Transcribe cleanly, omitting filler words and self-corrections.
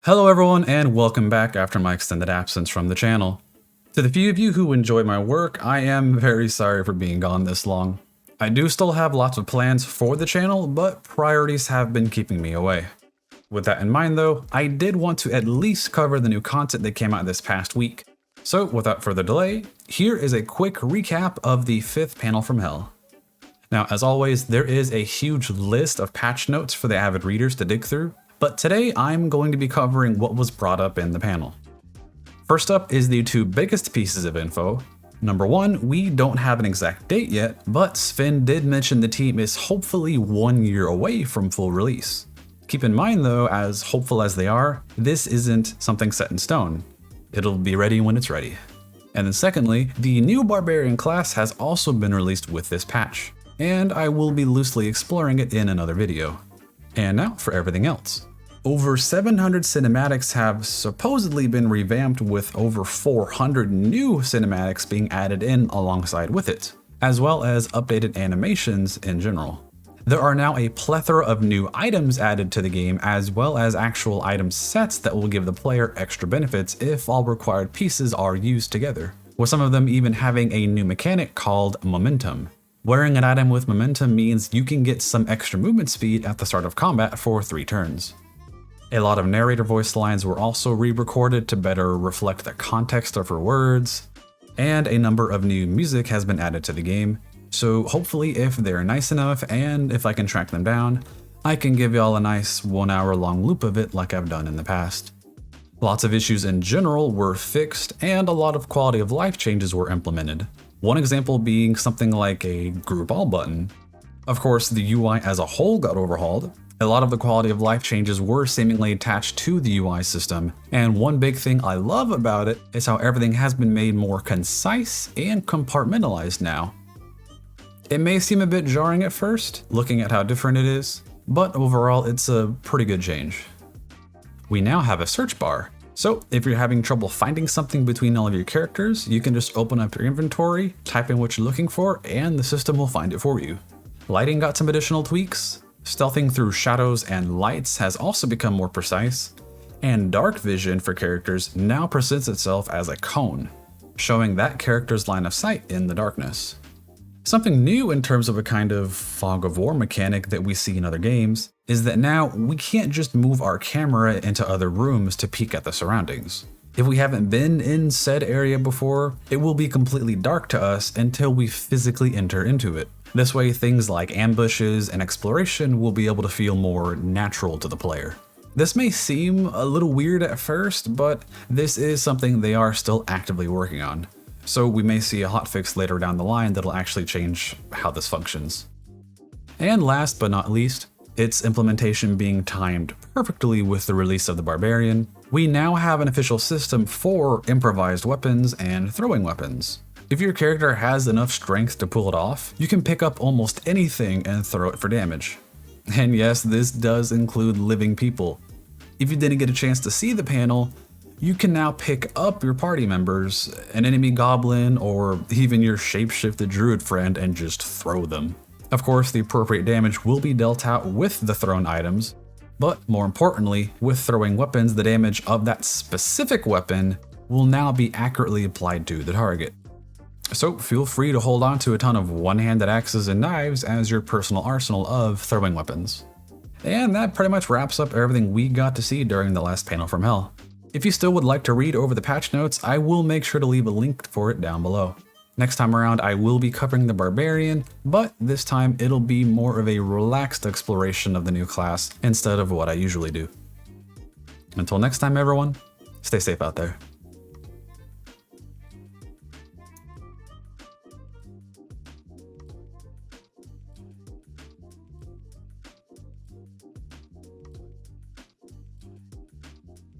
Hello everyone and welcome back after my extended absence from the channel. To the few of you who enjoy my work, I am very sorry for being gone this long. I do still have lots of plans for the channel, but priorities have been keeping me away. With that in mind though, I did want to at least cover the new content that came out this past week. So without further delay, here is a quick recap of the 5th panel from Hell. Now as always, there is a huge list of patch notes for the avid readers to dig through, but today I'm going to be covering what was brought up in the panel. First up is the two biggest pieces of info. Number one, we don't have an exact date yet, but Sven did mention the team is hopefully 1 year away from full release. Keep in mind though, as hopeful as they are, this isn't something set in stone. It'll be ready when it's ready. And then secondly, the new Barbarian class has also been released with this patch, and I will be loosely exploring it in another video. And now for everything else. Over 700 cinematics have supposedly been revamped, with over 400 new cinematics being added in alongside with it, as well as updated animations in general. There are now a plethora of new items added to the game, as well as actual item sets that will give the player extra benefits if all required pieces are used together, with some of them even having a new mechanic called Momentum. Wearing an item with Momentum means you can get some extra movement speed at the start of combat for 3 turns. A lot of narrator voice lines were also re-recorded to better reflect the context of her words, and a number of new music has been added to the game, so hopefully if they're nice enough and if I can track them down, I can give y'all a nice 1 hour long loop of it like I've done in the past. Lots of issues in general were fixed, and a lot of quality of life changes were implemented. One example being something like a group all button. Of course, the UI as a whole got overhauled. A lot of the quality of life changes were seemingly attached to the UI system, and one big thing I love about it is how everything has been made more concise and compartmentalized now. It may seem a bit jarring at first, looking at how different it is, but overall it's a pretty good change. We now have a search bar, so if you're having trouble finding something between all of your characters, you can just open up your inventory, type in what you're looking for, and the system will find it for you. Lighting got some additional tweaks. Stealthing through shadows and lights has also become more precise, and dark vision for characters now presents itself as a cone, showing that character's line of sight in the darkness. Something new in terms of a kind of fog of war mechanic that we see in other games is that now we can't just move our camera into other rooms to peek at the surroundings. If we haven't been in said area before, it will be completely dark to us until we physically enter into it. This way, things like ambushes and exploration will be able to feel more natural to the player. This may seem a little weird at first, but this is something they are still actively working on. So we may see a hotfix later down the line that'll actually change how this functions. And last but not least, its implementation being timed perfectly with the release of the Barbarian, we now have an official system for improvised weapons and throwing weapons. If your character has enough strength to pull it off, you can pick up almost anything and throw it for damage. And yes, this does include living people. If you didn't get a chance to see the panel, you can now pick up your party members, an enemy goblin, or even your shapeshifted druid friend and just throw them. Of course, the appropriate damage will be dealt out with the thrown items, but more importantly, with throwing weapons, the damage of that specific weapon will now be accurately applied to the target. So feel free to hold on to a ton of one-handed axes and knives as your personal arsenal of throwing weapons. And that pretty much wraps up everything we got to see during the last panel from Hell. If you still would like to read over the patch notes, I will make sure to leave a link for it down below. Next time around, I will be covering the Barbarian, but this time it'll be more of a relaxed exploration of the new class instead of what I usually do. Until next time everyone, stay safe out there.